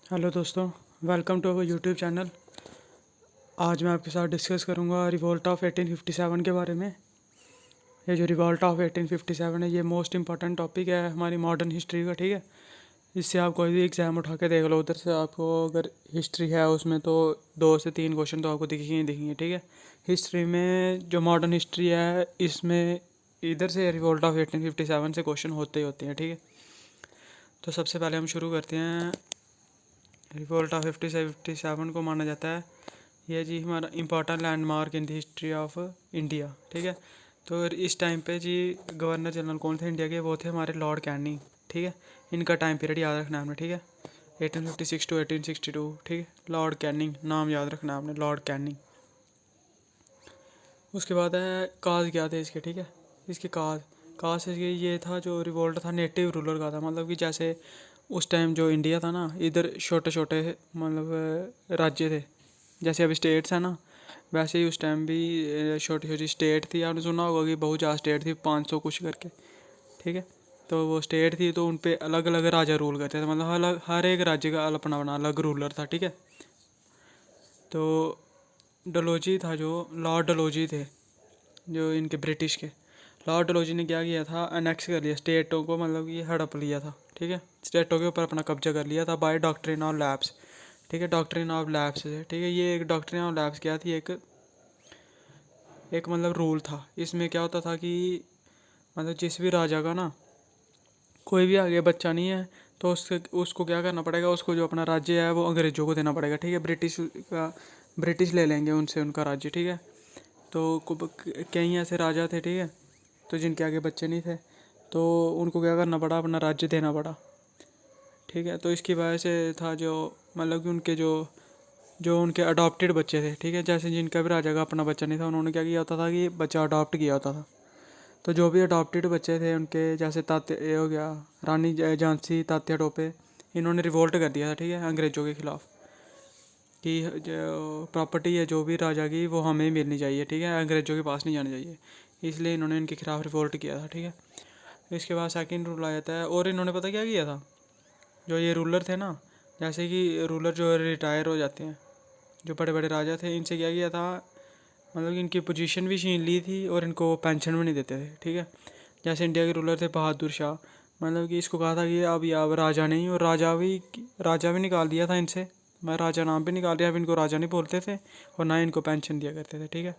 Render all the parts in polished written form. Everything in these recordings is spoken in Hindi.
हेलो दोस्तों, welcome to our YouTube channel. आज मैं आपके साथ डिस्कस करूंगा रिवोल्ट ऑफ 1857 के बारे में। ये जो रिवोल्ट ऑफ 1857 है, ये मोस्ट इंपॉर्टेंट टॉपिक है हमारी मॉडर्न हिस्ट्री का। ठीक है, इससे आप कोई भी एग्ज़ाम उठा के देख लो, उधर से आपको अगर हिस्ट्री है उसमें तो 2 से 3 क्वेश्चन तो आपको दिखेंगे ही दिखेंगे। ठीक है, हिस्ट्री में जो मॉडर्न हिस्ट्री है इसमें इधर से रिवोल्ट ऑफ 1857 से क्वेश्चन होते ही होते हैं। ठीक है, तो सबसे पहले हम शुरू करते हैं। रिवोल्ट ऑफ 1857 को माना जाता है ये जी हमारा important landmark in the history of India. ठीक है, तो इस टाइम पे जी गवर्नर जनरल कौन थे इंडिया के? वो थे हमारे लॉर्ड कैनिंग। ठीक है, इनका टाइम पीरियड याद रखना है हमने। ठीक है, 1856 टू 1862। ठीक है, लॉर्ड कैनिंग नाम याद रखना है आपने, लॉर्ड कैनिंग। उसके बाद है काज क्या थे इसके? ठीक है, इसके काज से ये था जो रिवोल्ट था नेटिव रूलर का था। मतलब कि जैसे उस टाइम जो इंडिया था ना, इधर छोटे छोटे मतलब राज्य थे, जैसे अभी स्टेट्स है ना, वैसे ही उस टाइम भी छोटी छोटी स्टेट थी। आपने सुना होगा कि बहुत ज़्यादा स्टेट थी, 500 कुछ करके। ठीक है, तो वो स्टेट थी तो उन पे अलग अलग राजा रूल करते थे। मतलब अलग हर एक राज्य का अपना अपना अलग रूलर था। ठीक है, तो डलोजी था जो लॉर्ड डलोजी थे जो इनके ब्रिटिश के। लॉर्ड डलोजी ने क्या किया था, अनेक्स कर लिया स्टेटों को, मतलब कि हड़प लिया था। ठीक है, स्टेटों के ऊपर अपना कब्जा कर लिया था बाय डॉक्ट्रिन ऑफ लैप्स। ठीक है, डॉक्ट्रिन ऑफ लैप्स से। ठीक है, ये एक डॉक्ट्रिन ऑफ लैप्स क्या थी, एक एक मतलब रूल था। इसमें क्या होता था कि मतलब जिस भी राजा का ना कोई भी आगे बच्चा नहीं है तो उसको क्या करना पड़ेगा, उसको जो अपना राज्य है वो अंग्रेजों को देना पड़ेगा। ठीक है, ब्रिटिश ले लेंगे उनसे उनका राज्य। ठीक है, तो कई ऐसे राजा थे, ठीक है, तो जिनके आगे बच्चे नहीं थे तो उनको क्या करना पड़ा, अपना राज्य देना पड़ा। ठीक है, तो इसकी वजह से था जो मतलब कि उनके जो जो उनके अडॉप्टेड बच्चे थे। ठीक है, जैसे जिनका भी राजा का अपना बच्चा नहीं था, उन्होंने क्या किया होता था कि बच्चा अडॉप्ट किया होता था। तो जो भी अडॉप्टेड बच्चे थे उनके, जैसे तात्या ये हो गया, रानी झांसी, तात्या टोपे, इन्होंने रिवोल्ट कर दिया था। ठीक है, अंग्रेज़ों के खिलाफ कि जो प्रॉपर्टी है जो भी राजा की वो हमें मिलनी चाहिए। ठीक है, अंग्रेज़ों के पास नहीं जानी चाहिए, इसलिए इन्होंने इनके खिलाफ रिवोल्ट किया था। ठीक है, इसके बाद सेकंड रूल आ जाता है। और इन्होंने पता क्या किया था, जो ये रूलर थे ना, जैसे कि रूलर जो रिटायर हो जाते हैं, जो बड़े बड़े राजा थे, इनसे क्या किया था, मतलब कि इनकी पोजीशन भी छीन ली थी और इनको पेंशन भी नहीं देते थे। ठीक है, जैसे इंडिया के रूलर थे बहादुर शाह, मतलब कि इसको कहा था कि अब या राजा नहीं, और राजा भी निकाल दिया था इनसे। मैं राजा नाम भी निकाल दिया, अब इनको राजा नहीं बोलते थे और ना इनको पेंशन दिया करते थे। ठीक है,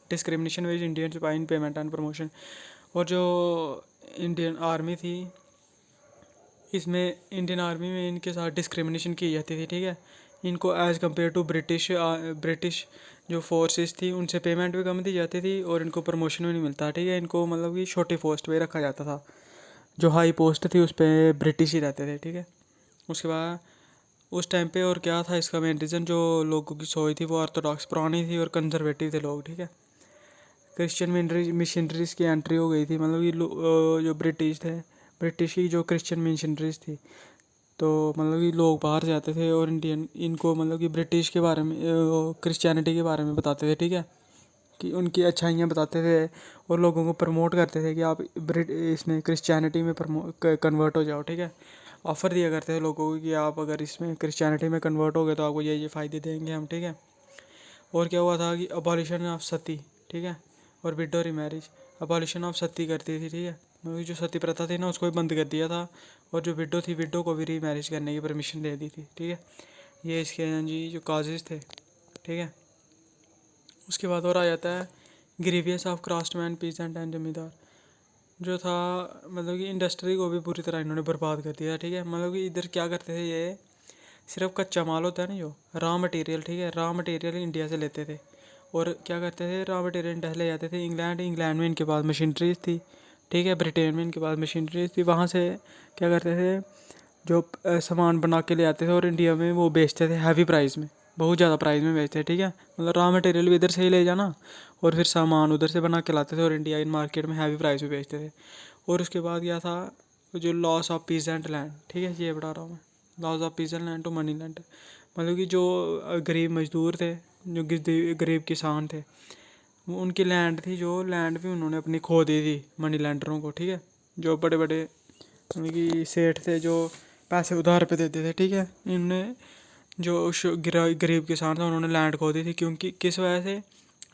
डिस्क्रिमिनेशन वेज इंडियन सिपाही इन पेमेंट एंड प्रमोशन। और जो इंडियन आर्मी थी, इसमें इंडियन आर्मी में इनके साथ डिस्क्रिमिनेशन की जाती थी। ठीक है, इनको एज़ कम्पेयर टू ब्रिटिश जो फोर्सेस थी उनसे पेमेंट भी कम दी जाती थी और इनको प्रमोशन भी नहीं मिलता। ठीक है, इनको मतलब कि छोटी पोस्ट पे रखा जाता था, जो हाई पोस्ट थी उस पर ब्रिटिश ही रहते थे। ठीक है, उसके बाद उस टाइम पे और क्या था इसका मेन रीज़न, जो लोगों की सोच थी वो ऑर्थोडॉक्स पुरानी थी और कंजर्वेटिव थे लोग। ठीक है, क्रिश्चियन मिशनरीज की एंट्री हो गई थी, मतलब कि जो ब्रिटिश थे, ब्रिटिश की जो क्रिश्चियन मिशनरीज थी, तो मतलब कि लोग बाहर जाते थे और इंडियन इनको मतलब कि ब्रिटिश के बारे में, क्रिश्चियनिटी के बारे में बताते थे। ठीक है, कि उनकी अच्छाइयाँ बताते थे और लोगों को प्रमोट करते थे कि आप इसमें क्रिश्चियनिटी में कन्वर्ट हो जाओ। ठीक है, ऑफ़र दिया करते थे लोगों को कि आप अगर इसमें क्रिश्चियनिटी में कन्वर्ट हो गए तो आपको ये फ़ायदे देंगे हम। ठीक है, और क्या हुआ था कि अबॉलिशन ऑफ सती। ठीक है, और विडो रीमैरिज, अबॉलिशन ऑफ सती करती थी। ठीक है, मतलब जो सती प्रथा थी ना उसको भी बंद कर दिया था, और जो विडो थी विडो को भी रीमैरिज करने की परमिशन दे दी थी। ठीक है, ये इसके जी जो काजेज थे। ठीक है, उसके बाद और आ जाता है grievous of craftsman pheasant and जमींदार, जो था मतलब कि इंडस्ट्री को भी पूरी तरह इन्होंने बर्बाद कर दिया। ठीक है, मतलब कि इधर क्या करते थे, ये सिर्फ कच्चा माल होता है ना जो रॉ मटेरियल, ठीक है, रॉ मटेरियल इंडिया से लेते थे और क्या करते थे, रॉ मटेरियल इंडिया से ले जाते थे इंग्लैंड में इनके पास मशीनरीज थी। ठीक है, ब्रिटेन में इनके पास मशीनरीज थी, वहाँ से क्या करते थे, जो सामान बना के ले आते थे और इंडिया में वो बेचते थे हैवी प्राइस में, बहुत ज़्यादा प्राइस में बेचते थे। ठीक है, मतलब रॉ मटेरियल भी इधर से ही ले जाना और फिर सामान उधर से बना के लाते थे और इंडिया इन मार्केट में हैवी प्राइस में बेचते थे। और उसके बाद क्या था, जो लॉस ऑफ पीजेंट लैंड। ठीक है, ये बता रहा हूँ मैं, loss of peasant land to money land, मतलब कि जो गरीब मजदूर थे, जो गरीब किसान थे, वो उनकी लैंड थी, जो लैंड भी उन्होंने अपनी खो दी थी मनी लैंडरों को। ठीक है, जो बड़े बड़े मतलब कि सेठ थे जो पैसे उधार पे देते थे। ठीक है, इनने जो गरीब किसान था उन्होंने लैंड खो दी थी, क्योंकि किस वजह से,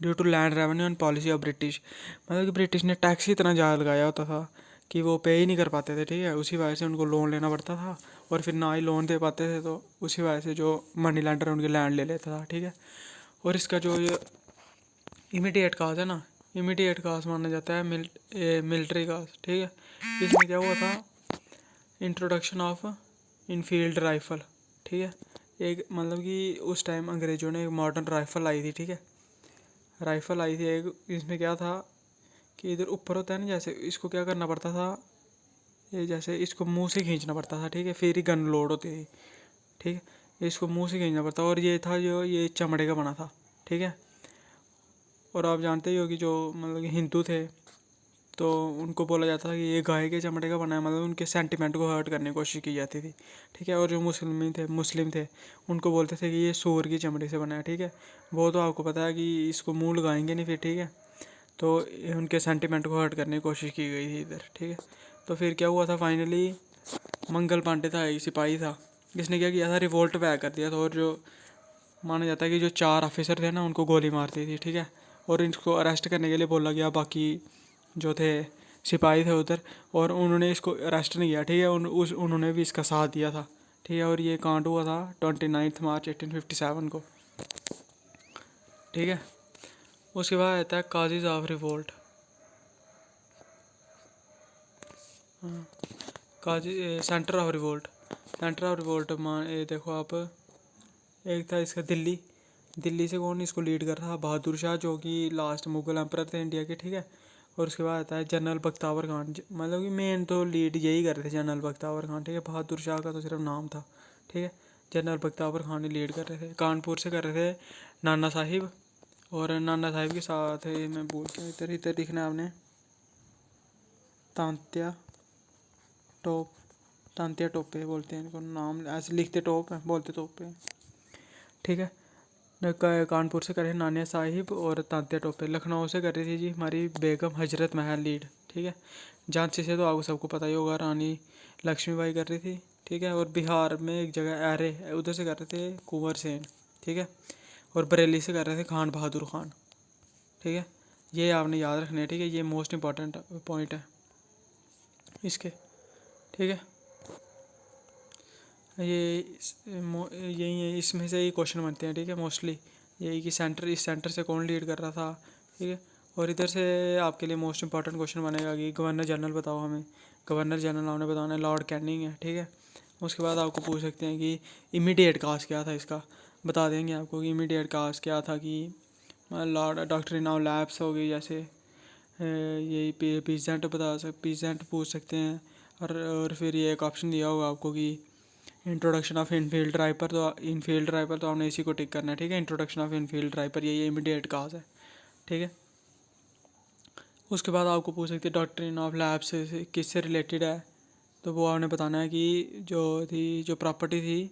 due to land revenue and policy of British. मतलब कि ब्रिटिश ने टैक्स ही इतना ज़्यादा लगाया होता था कि वो पे ही नहीं कर पाते थे, ठीक है। उसी वजह से उनको लोन लेना पड़ता था, और फिर ना ही लोन दे पाते थे तो उसी वजह से जो मनी लैंडर उनकी लैंड ले लेता था, ठीक है। और इसका जो ये इमीडिएट काज है ना, इमीडिएट काज माना जाता है मिलिट्री काज, ठीक है। इसमें क्या हुआ था, इंट्रोडक्शन ऑफ इनफील्ड राइफल, ठीक है। एक मतलब कि उस टाइम अंग्रेज़ों ने एक मॉडर्न राइफ़ल आई थी, ठीक है। राइफ़ल आई थी एक, इसमें क्या था कि इधर ऊपर होता है ना, जैसे इसको क्या करना पड़ता था, ये जैसे इसको मुंह से खींचना पड़ता था, ठीक है, फिर ही गन लोड होती थी, ठीक है। इसको मुंह से खींचना पड़ता, और ये था जो ये चमड़े का बना था, ठीक है। और आप जानते ही हो कि जो मतलब कि हिंदू थे तो उनको बोला जाता था कि ये गाय के चमड़े का बना है, मतलब उनके सेंटिमेंट को हर्ट करने की कोशिश की जाती थी, ठीक है। और जो मुस्लिम थे उनको बोलते थे कि ये सूअर की चमड़ी से बना है, ठीक है। वो तो आपको पता है कि इसको मुंह लगाएंगे नहीं फिर, ठीक है। तो उनके सेंटिमेंट को हर्ट करने की कोशिश की गई थी इधर, ठीक है। तो फिर क्या हुआ था, फाइनली मंगल पांडे था, एक सिपाही था, जिसने क्या किया था, रिवोल्ट बैक कर दिया था। और जो माना जाता है कि जो 4 ऑफिसर थे ना उनको गोली मार दी थी, ठीक है। और इनको अरेस्ट करने के लिए बोला गया बाकी जो थे सिपाही थे उधर, और उन्होंने इसको अरेस्ट नहीं किया, ठीक है। उन्होंने भी इसका साथ दिया था, ठीक है। और ये कांड हुआ था 29 मार्च 1857 को, ठीक है। उसके बाद आता है causes of revolt. Causes centre of revolt, centre of revolt मान ये देखो आप, एक था इसका दिल्ली से कौन इसको लीड कर रहा था, बहादुर शाह, जो कि लास्ट मुगल एम्परर थे इंडिया के, ठीक है। और उसके बाद आता है जनरल बख्तावर खान, मतलब कि मेन तो लीड यही कर रहे थे जनरल बख्तावर खान, ठीक है। बहादुर शाह का तो सिर्फ नाम था, ठीक है। जनरल बख्तावर खान ही लीड कर रहे थे। कानपुर से कर रहे थे नाना साहिब, और नाना साहिब के साथ मैं बोल के इधर इधर लिखना है आपने, तांत्या टोप, तांत्या टोपे बोलते हैं इनको, नाम ऐसे लिखते टोप है, बोलते टोपे, ठीक है। कानपुर से करे नानिया साहिब और तांत्या टोपे। लखनऊ से कर रही थी जी हमारी बेगम हजरत महल लीड, ठीक है। झांसी से तो आपको सबको पता ही होगा, रानी लक्ष्मीबाई कर रही थी, ठीक है। और बिहार में एक जगह एरे, उधर से कर रहे थे कुंवर सेन, ठीक है। और बरेली से कर रहे थे खान बहादुर खान, ठीक है। ये आपने याद रखना है, ठीक है। ये मोस्ट इंपॉर्टेंट पॉइंट है इसके, ठीक है। यही है, इसमें से ही क्वेश्चन बनते हैं, ठीक है। मोस्टली यही कि इस सेंटर से कौन लीड कर रहा था, ठीक है। और इधर से आपके लिए मोस्ट इंपॉर्टेंट क्वेश्चन बनेगा कि गवर्नर जनरल बताओ हमें। गवर्नर जनरल आपने बताना है, लॉर्ड कैनिंग है, ठीक है। उसके बाद आपको पूछ सकते हैं कि इमीडिएट काज क्या था इसका, बता देंगे आपको कि इमीडिएट काज क्या था, कि लॉर्ड डॉक्ट्रिन ऑफ लैप्स हो गई, जैसे यही पीजेंट पूछ सकते हैं। और फिर ये एक ऑप्शन दिया होगा आपको कि इंट्रोडक्शन ऑफ इनफील्ड राइपर तो आपने इसी को टिक करना है, ठीक है। इंट्रोडक्शन ऑफ इनफील्ड राइपर यही इमीडिएट काज है, ठीक है। उसके बाद आपको पूछ सकते हैं डॉक्ट्रिन ऑफ लैप्स से किससे रिलेटेड है, तो वो आपने बताना है कि जो प्रॉपर्टी थी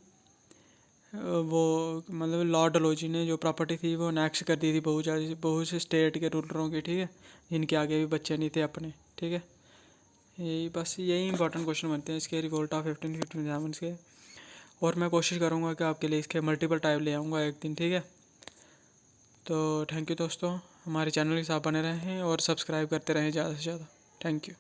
वो मतलब लॉर्ड डलहौजी ने जो प्रॉपर्टी थी वो नेक्स्ट कर दी थी बहुत से स्टेट के रूलरों की, ठीक है, जिनके आगे भी बच्चे नहीं थे अपने, ठीक है। यही इंपॉर्टेंट क्वेश्चन बनते हैं इसके रिवोल्ट ऑफ 1557 के। और मैं कोशिश करूँगा कि आपके लिए इसके मल्टीपल टाइप ले आऊँगा एक दिन, ठीक है। तो थैंक यू दोस्तों, हमारे चैनल के साथ बने रहें और सब्सक्राइब करते रहें ज़्यादा से ज़्यादा। Thank you.